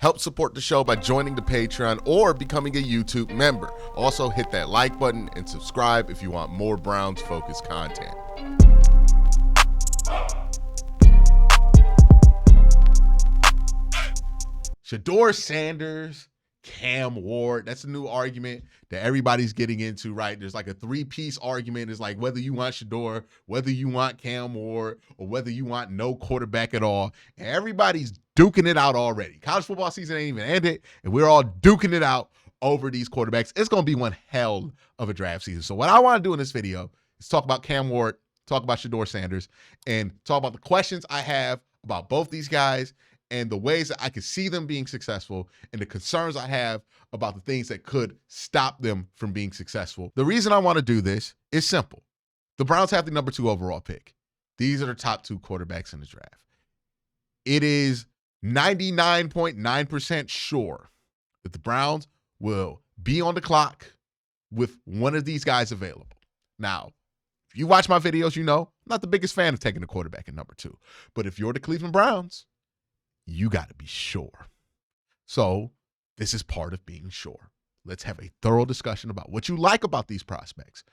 Help support the show by joining the Patreon or becoming a YouTube member. Also, hit that like button and subscribe if you want more Browns-focused content. Shedeur Sanders, Cam Ward. That's a new argument that everybody's getting into, right? There's like a three-piece argument. It's like whether you want Shedeur, whether you want Cam Ward, or whether you want no quarterback at all. And everybody's duking it out already. College football season ain't even ended, and we're all duking it out over these quarterbacks. It's going to be one hell of a draft season. So what I want to do in this video is talk about Cam Ward, talk about Shedeur Sanders, and talk about the questions I have about both these guys and the ways that I could see them being successful and the concerns I have about the things that could stop them from being successful. The reason I want to do this is simple. The Browns have the number 2 overall pick. These are the top 2 quarterbacks in the draft. It is 99.9% sure that the Browns will be on the clock with one of these guys available. Now, if you watch my videos, you know I'm not the biggest fan of taking the quarterback at number 2. But if you're the Cleveland Browns, you got to be sure. So this is part of being sure. Let's have a thorough discussion about what you like about these prospects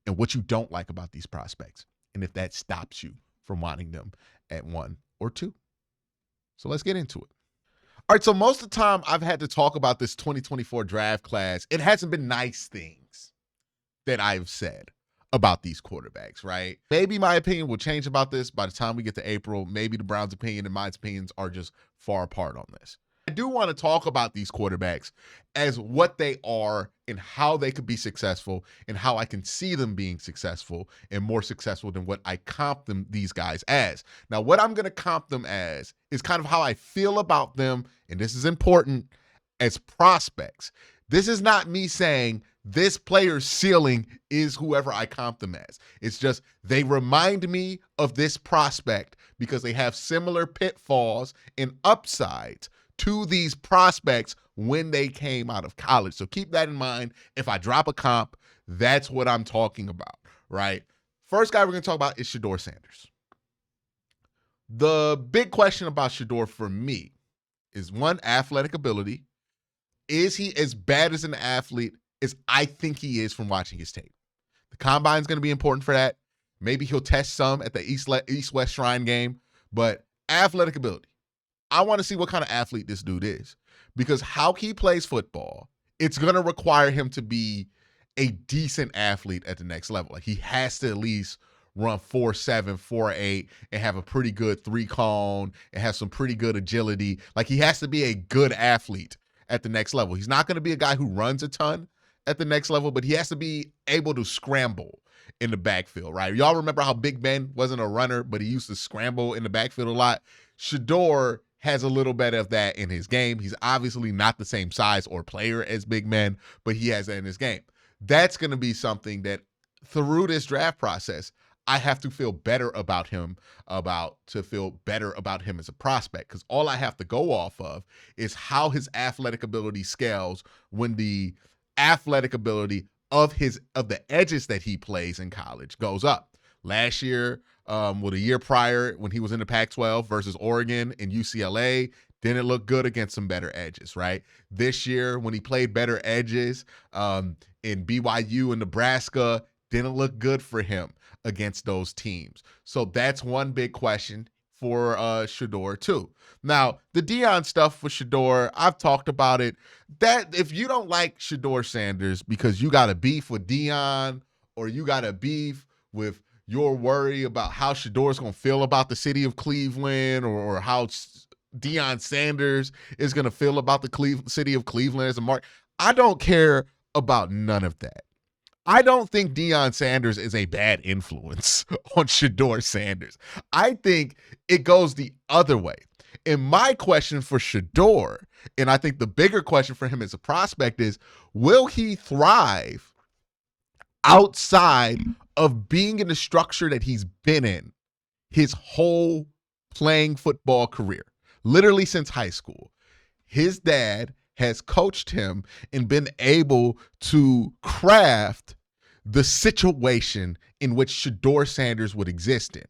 and what you don't like about these prospects, and if that stops you from wanting them at 1 or 2. So let's get into it. All right, so most of the time I've had to talk about this 2024 draft class. It hasn't been nice things that I've said about these quarterbacks, right? Maybe my opinion will change about this by the time we get to April. Maybe the Browns' opinion and my opinions are just far apart on this. I do want to talk about these quarterbacks as what they are and how they could be successful and how I can see them being successful and more successful than what I comp them these guys as. Now, what I'm going to comp them as is kind of how I feel about them, and this is important, as prospects. This is not me saying this player's ceiling is whoever I comp them as. It's just they remind me of this prospect because they have similar pitfalls and upsides to these prospects when they came out of college. So keep that in mind. If I drop a comp, that's what I'm talking about, right? First guy we're going to talk about is Shedeur Sanders. The big question about Shedeur for me is, one, athletic ability. Is he as bad as an athlete as I think he is from watching his tape? The combine is going to be important for that. Maybe he'll test some at the East-West Shrine game, but athletic ability. I want to see what kind of athlete this dude is, because how he plays football, it's going to require him to be a decent athlete at the next level. Like, he has to at least run 4.7, 4.8, and have a pretty good 3-cone and have some pretty good agility. Like, he has to be a good athlete at the next level. He's not going to be a guy who runs a ton at the next level, but he has to be able to scramble in the backfield, right? Y'all remember how Big Ben wasn't a runner, but he used to scramble in the backfield a lot? Shedeur has a little bit of that in his game. He's obviously not the same size or player as Big Ben, but he has that in his game. That's going to be something that through this draft process, I have to feel better about him, as a prospect, because all I have to go off of is how his athletic ability scales when the athletic ability of the edges that he plays in college goes up. Last year, a year prior, when he was in the Pac-12 versus Oregon and UCLA, didn't look good against some better edges, right? This year, when he played better edges in BYU and Nebraska, didn't look good for him against those teams. So that's one big question for Shedeur too. Now, the Deion stuff for Shedeur, I've talked about it. That if you don't like Shedeur Sanders because you got a beef with Deion, or you got a beef with your worry about how Shedeur's going to feel about the city of Cleveland, or how Deion Sanders is going to feel about the city of Cleveland as a mark, I don't care about none of that. I don't think Deion Sanders is a bad influence on Shedeur Sanders. I think it goes the other way. And my question for Shedeur, and I think the bigger question for him as a prospect, is, will he thrive outside of being in the structure that he's been in his whole playing football career, literally since high school? His dad has coached him and been able to craft the situation in which Shedeur Sanders would exist in.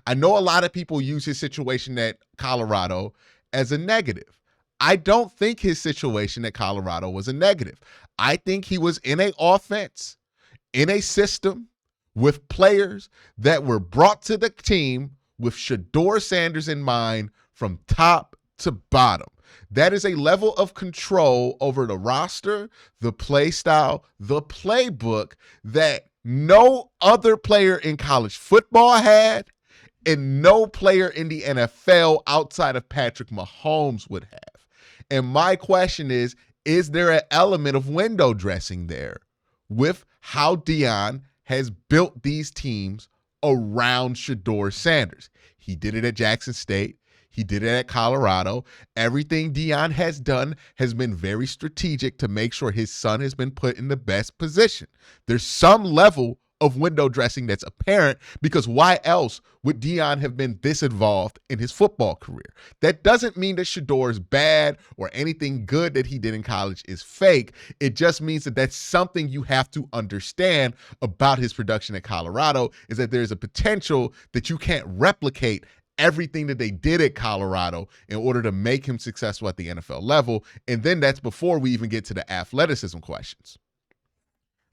I know a lot of people use his situation at Colorado as a negative. I don't think his situation at Colorado was a negative. I think he was in an offense, in a system with players that were brought to the team with Shedeur Sanders in mind from top to bottom. That is a level of control over the roster, the play style, the playbook that no other player in college football had and no player in the NFL outside of Patrick Mahomes would have. And my question is there an element of window dressing there with how Deion has built these teams around Shedeur Sanders? He did it at Jackson State. He did it at Colorado. Everything Deion has done has been very strategic to make sure his son has been put in the best position. There's some level of window dressing that's apparent, because why else would Deion have been this involved in his football career? That doesn't mean that Shedeur is bad or anything good that he did in college is fake. It just means that that's something you have to understand about his production at Colorado, is that there's a potential that you can't replicate everything that they did at Colorado in order to make him successful at the NFL level. And then that's before we even get to the athleticism questions.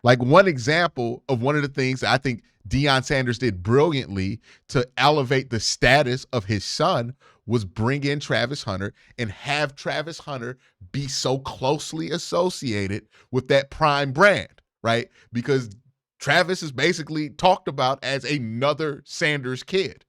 Like, one example of one of the things that I think Deion Sanders did brilliantly to elevate the status of his son was bring in Travis Hunter and have Travis Hunter be so closely associated with that prime brand, right? Because Travis is basically talked about as another Sanders kid.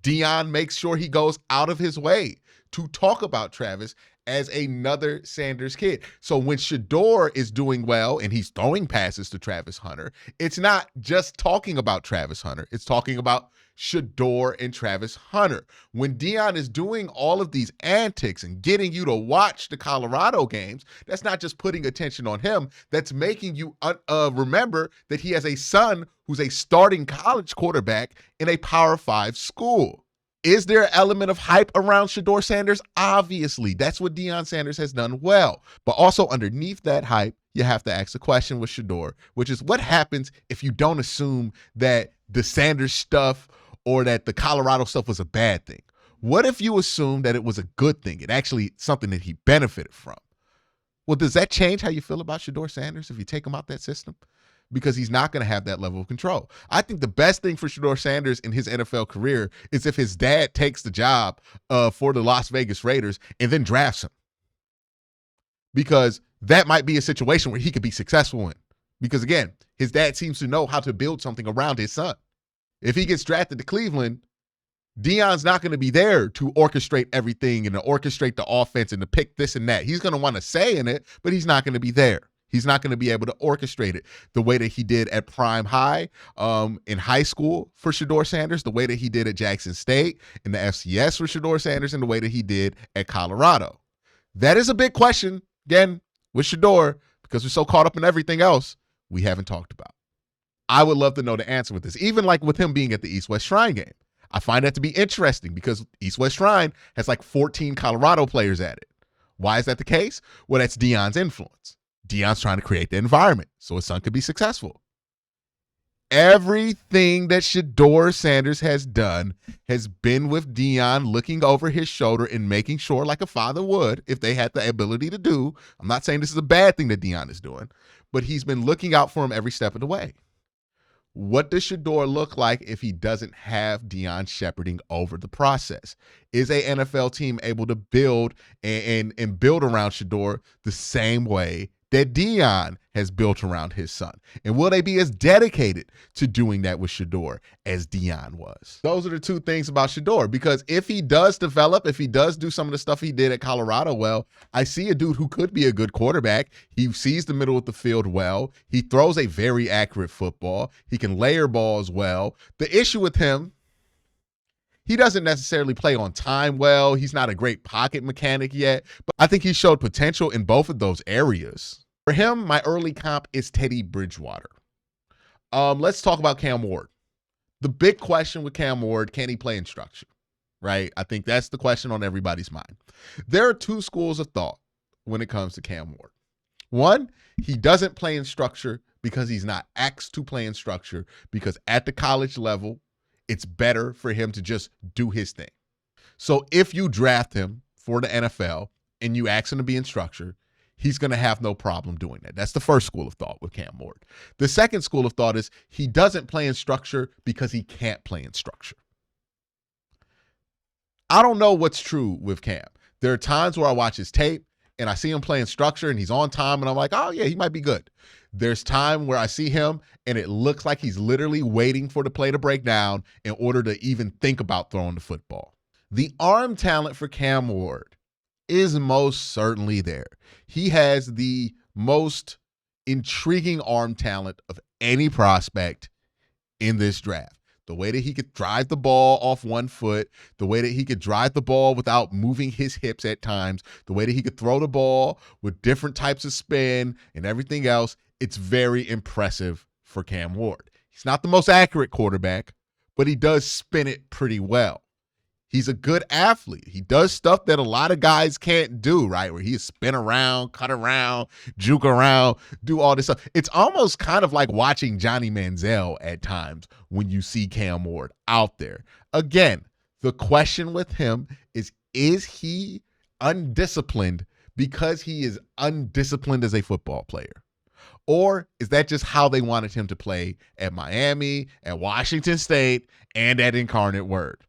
Deion makes sure he goes out of his way to talk about Travis as another Sanders kid. So when Shedeur is doing well and he's throwing passes to Travis Hunter, it's not just talking about Travis Hunter. It's talking about Shedeur and Travis Hunter. When Deion is doing all of these antics and getting you to watch the Colorado games, that's not just putting attention on him. That's making you remember that he has a son who's a starting college quarterback in a Power 5 school. Is there an element of hype around Shedeur Sanders? Obviously. That's what Deion Sanders has done well. But also underneath that hype, you have to ask a question with Shedeur, which is, what happens if you don't assume that the Sanders stuff or that the Colorado stuff was a bad thing? What if you assume that it was a good thing? It actually something that he benefited from? Well, does that change how you feel about Shedeur Sanders if you take him out that system? Because he's not going to have that level of control. I think the best thing for Shedeur Sanders in his NFL career is if his dad takes the job for the Las Vegas Raiders and then drafts him. Because that might be a situation where he could be successful in. Because, again, his dad seems to know how to build something around his son. If he gets drafted to Cleveland, Deion's not going to be there to orchestrate everything and to orchestrate the offense and to pick this and that. He's going to want to say in it, but he's not going to be there. He's not going to be able to orchestrate it the way that he did at Prime High in high school for Shedeur Sanders, the way that he did at Jackson State in the FCS for Shedeur Sanders, and the way that he did at Colorado. That is a big question, again, with Shedeur, because we're so caught up in everything else we haven't talked about. I would love to know the answer with this, even like with him being at the East-West Shrine game. I find that to be interesting because East-West Shrine has like 14 Colorado players at it. Why is that the case? Well, that's Deion's influence. Deion's trying to create the environment so his son could be successful. Everything that Shedeur Sanders has done has been with Deion looking over his shoulder and making sure, like a father would, if they had the ability to do. I'm not saying this is a bad thing that Deion is doing, but he's been looking out for him every step of the way. What does Shedeur look like if he doesn't have Deion shepherding over the process? Is a NFL team able to build and build around Shedeur the same way that Deion has built around his son? And will they be as dedicated to doing that with Shedeur as Deion was? Those are the two things about Shedeur, because if he does develop, if he does do some of the stuff he did at Colorado well, I see a dude who could be a good quarterback. He sees the middle of the field well. He throws a very accurate football. He can layer balls well. The issue with him, he doesn't necessarily play on time well. He's not a great pocket mechanic yet, but I think he showed potential in both of those areas. For him, my early comp is Teddy Bridgewater. Let's talk about Cam Ward. The big question with Cam Ward, can he play in structure? Right? I think that's the question on everybody's mind. There are two schools of thought when it comes to Cam Ward. One, he doesn't play in structure because he's not asked to play in structure, because at the college level, it's better for him to just do his thing. So if you draft him for the NFL and you ask him to be in structure, he's going to have no problem doing that. That's the first school of thought with Cam Ward. The second school of thought is he doesn't play in structure because he can't play in structure. I don't know what's true with Cam. There are times where I watch his tape and I see him playing structure and he's on time and I'm like, oh yeah, he might be good. There's time where I see him and it looks like he's literally waiting for the play to break down in order to even think about throwing the football. The arm talent for Cam Ward is most certainly there. He has the most intriguing arm talent of any prospect in this draft. The way that he could drive the ball off one foot, the way that he could drive the ball without moving his hips at times, the way that he could throw the ball with different types of spin and everything else, it's very impressive for Cam Ward. He's not the most accurate quarterback, but he does spin it pretty well. He's a good athlete. He does stuff that a lot of guys can't do, right? Where he spin around, cut around, juke around, do all this stuff. It's almost kind of like watching Johnny Manziel at times when you see Cam Ward out there. Again, the question with him is he undisciplined because he is undisciplined as a football player? Or is that just how they wanted him to play at Miami, at Washington State, and at Incarnate Word?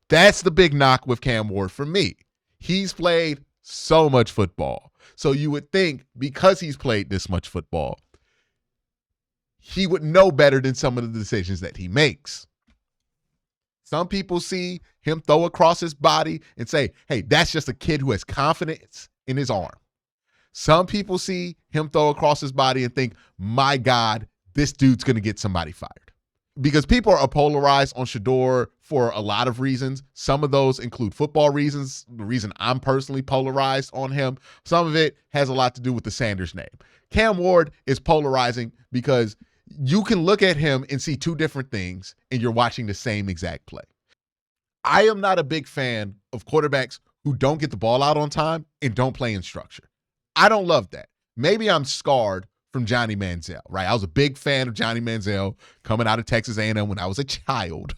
That's the big knock with Cam Ward for me. He's played so much football. So you would think because he's played this much football, he would know better than some of the decisions that he makes. Some people see him throw across his body and say, hey, that's just a kid who has confidence in his arm. Some people see him throw across his body and think, my God, this dude's going to get somebody fired. Because people are polarized on Shedeur for a lot of reasons. Some of those include football reasons, the reason I'm personally polarized on him. Some of it has a lot to do with the Sanders name. Cam Ward is polarizing because you can look at him and see two different things and you're watching the same exact play. I am not a big fan of quarterbacks who don't get the ball out on time and don't play in structure. I don't love that. Maybe I'm scarred from Johnny Manziel, right? I was a big fan of Johnny Manziel coming out of Texas A&M when I was a child.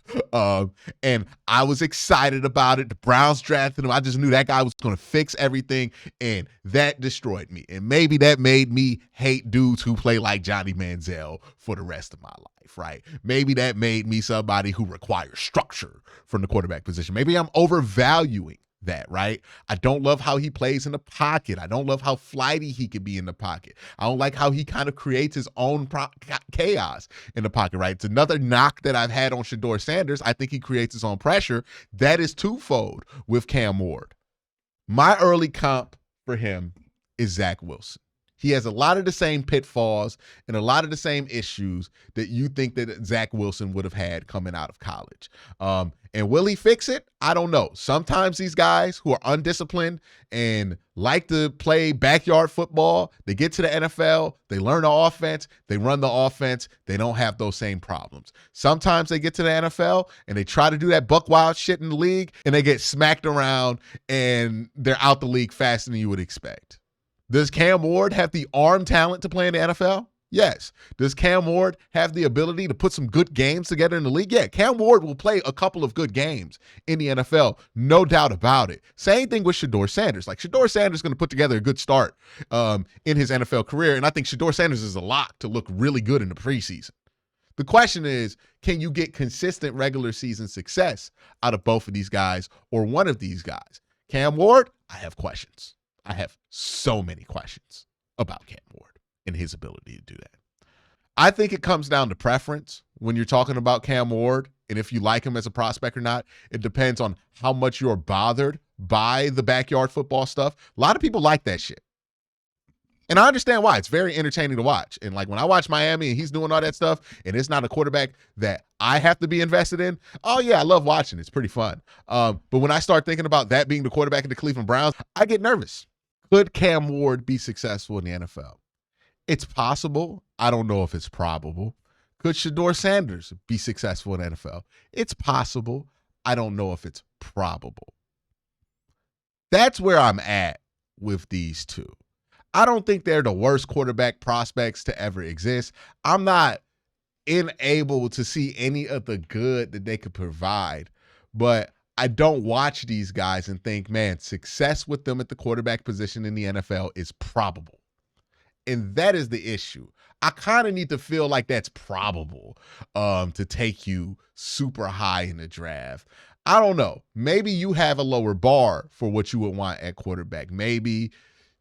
And I was excited about it. The Browns drafted him. I just knew that guy was going to fix everything, and that destroyed me. And maybe that made me hate dudes who play like Johnny Manziel for the rest of my life, right? Maybe that made me somebody who requires structure from the quarterback position. Maybe I'm overvaluing that, right? I don't love how he plays in the pocket. I don't love how flighty he can be in the pocket. I don't like how he kind of creates his own chaos in the pocket, right? It's another knock that I've had on Shedeur Sanders. I think he creates his own pressure. That is twofold with Cam Ward. My early comp for him is Zach Wilson. He has a lot of the same pitfalls and a lot of the same issues that you think that Zach Wilson would have had coming out of college. And will he fix it? I don't know. Sometimes these guys who are undisciplined and like to play backyard football, they get to the NFL, they learn the offense, they run the offense, they don't have those same problems. Sometimes they get to the NFL and they try to do that buck wild shit in the league and they get smacked around and they're out the league faster than you would expect. Does Cam Ward have the arm talent to play in the NFL? Yes. Does Cam Ward have the ability to put some good games together in the league? Yeah, Cam Ward will play a couple of good games in the NFL, no doubt about it. Same thing with Shedeur Sanders. Like, Shedeur Sanders is going to put together a good start in his NFL career, and I think Shedeur Sanders is a lock to look really good in the preseason. The question is, can you get consistent regular season success out of both of these guys or one of these guys? Cam Ward, I have questions. I have so many questions about Cam Ward and his ability to do that. I think it comes down to preference when you're talking about Cam Ward and if you like him as a prospect or not. It depends on how much you're bothered by the backyard football stuff. A lot of people like that shit. And I understand why. It's very entertaining to watch. And like when I watch Miami and he's doing all that stuff and it's not a quarterback that I have to be invested in, oh yeah, I love watching. It's pretty fun. But when I start thinking about that being the quarterback of the Cleveland Browns, I get nervous. Could Cam Ward be successful in the NFL? It's possible. I don't know if it's probable. Could Shedeur Sanders be successful in the NFL? It's possible. I don't know if it's probable. That's where I'm at with these two. I don't think they're the worst quarterback prospects to ever exist. I'm not unable to see any of the good that they could provide, but I don't watch these guys and think, man, success with them at the quarterback position in the NFL is probable. And that is the issue. I kind of need to feel like that's probable to take you super high in the draft. I don't know. Maybe you have a lower bar for what you would want at quarterback. Maybe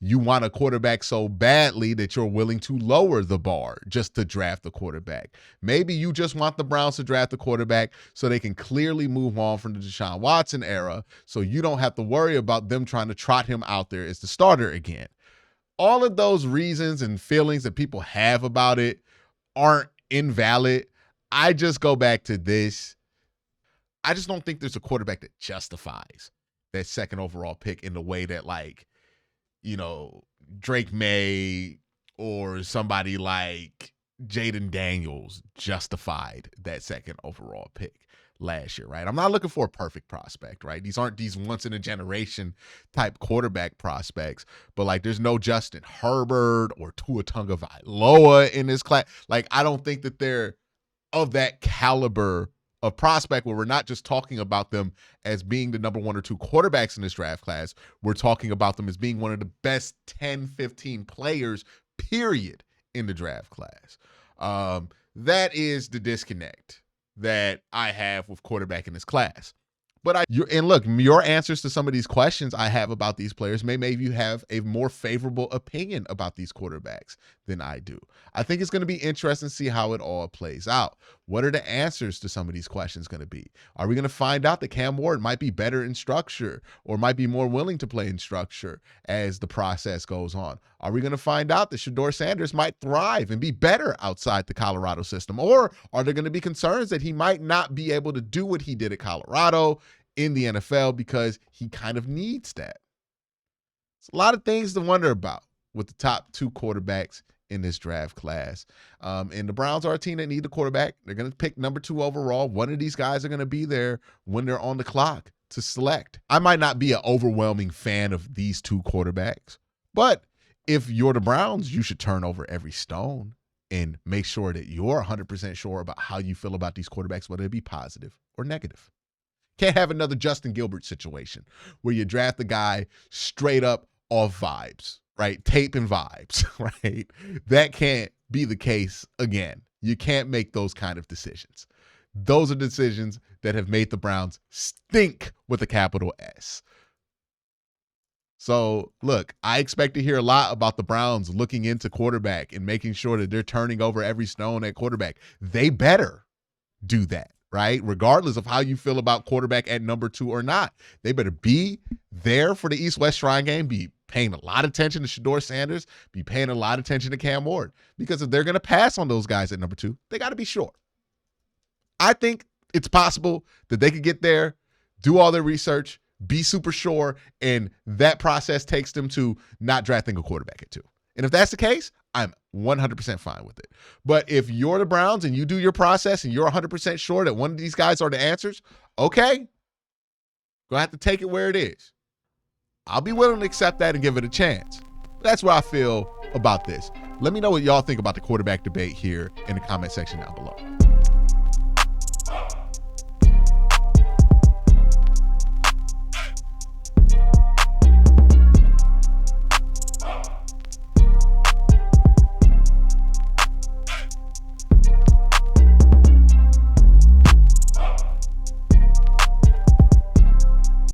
you want a quarterback so badly that you're willing to lower the bar just to draft the quarterback. Maybe you just want the Browns to draft the quarterback so they can clearly move on from the Deshaun Watson era, so you don't have to worry about them trying to trot him out there as the starter again. All of those reasons and feelings that people have about it aren't invalid. I just go back to this. I just don't think there's a quarterback that justifies that second overall pick in the way that, like, you know, Drake May or somebody like Jaden Daniels justified that second overall pick last year, right? I'm not looking for a perfect prospect, right? These aren't these once in a generation type quarterback prospects, but like there's no Justin Herbert or Tua Tagovailoa in this class. Like, I don't think that they're of that caliber of prospect where we're not just talking about them as being the number 1 or 2 quarterbacks in this draft class. We're talking about them as being one of the best 10, 15 players, period, in the draft class. That is the disconnect that I have with quarterback in this class. But look, your answers to some of these questions I have about these players may make you have a more favorable opinion about these quarterbacks than I do. I think it's going to be interesting to see how it all plays out. What are the answers to some of these questions going to be? Are we going to find out that Cam Ward might be better in structure or might be more willing to play in structure as the process goes on? Are we going to find out that Shedeur Sanders might thrive and be better outside the Colorado system? Or are there going to be concerns that he might not be able to do what he did at Colorado in the NFL because he kind of needs that? It's a lot of things to wonder about with the top 2 quarterbacks in this draft class. And the Browns are a team that need a quarterback. They're going to pick number 2 overall. One of these guys are going to be there when they're on the clock to select. I might not be an overwhelming fan of these 2 quarterbacks, but if you're the Browns, you should turn over every stone and make sure that you're 100% sure about how you feel about these quarterbacks, whether it be positive or negative. Can't have another Justin Gilbert situation where you draft the guy straight up off vibes, right? Tape and vibes, right? That can't be the case again. You can't make those kind of decisions. Those are decisions that have made the Browns stink with a capital S. So, look, I expect to hear a lot about the Browns looking into quarterback and making sure that they're turning over every stone at quarterback. They better do that, right? Regardless of how you feel about quarterback at number 2 or not. They better be there for the East-West Shrine game, be paying a lot of attention to Shedeur Sanders, be paying a lot of attention to Cam Ward. Because if they're going to pass on those guys at number 2, they got to be sure. I think it's possible that they could get there, do all their research, be super sure, and that process takes them to not drafting a quarterback at 2. And if that's the case, I'm 100% fine with it. But if you're the Browns and you do your process and you're 100% sure that one of these guys are the answers, okay, gonna have to take it where it is. I'll be willing to accept that and give it a chance. That's where I feel about this. Let me know what y'all think about the quarterback debate here in the comment section down below.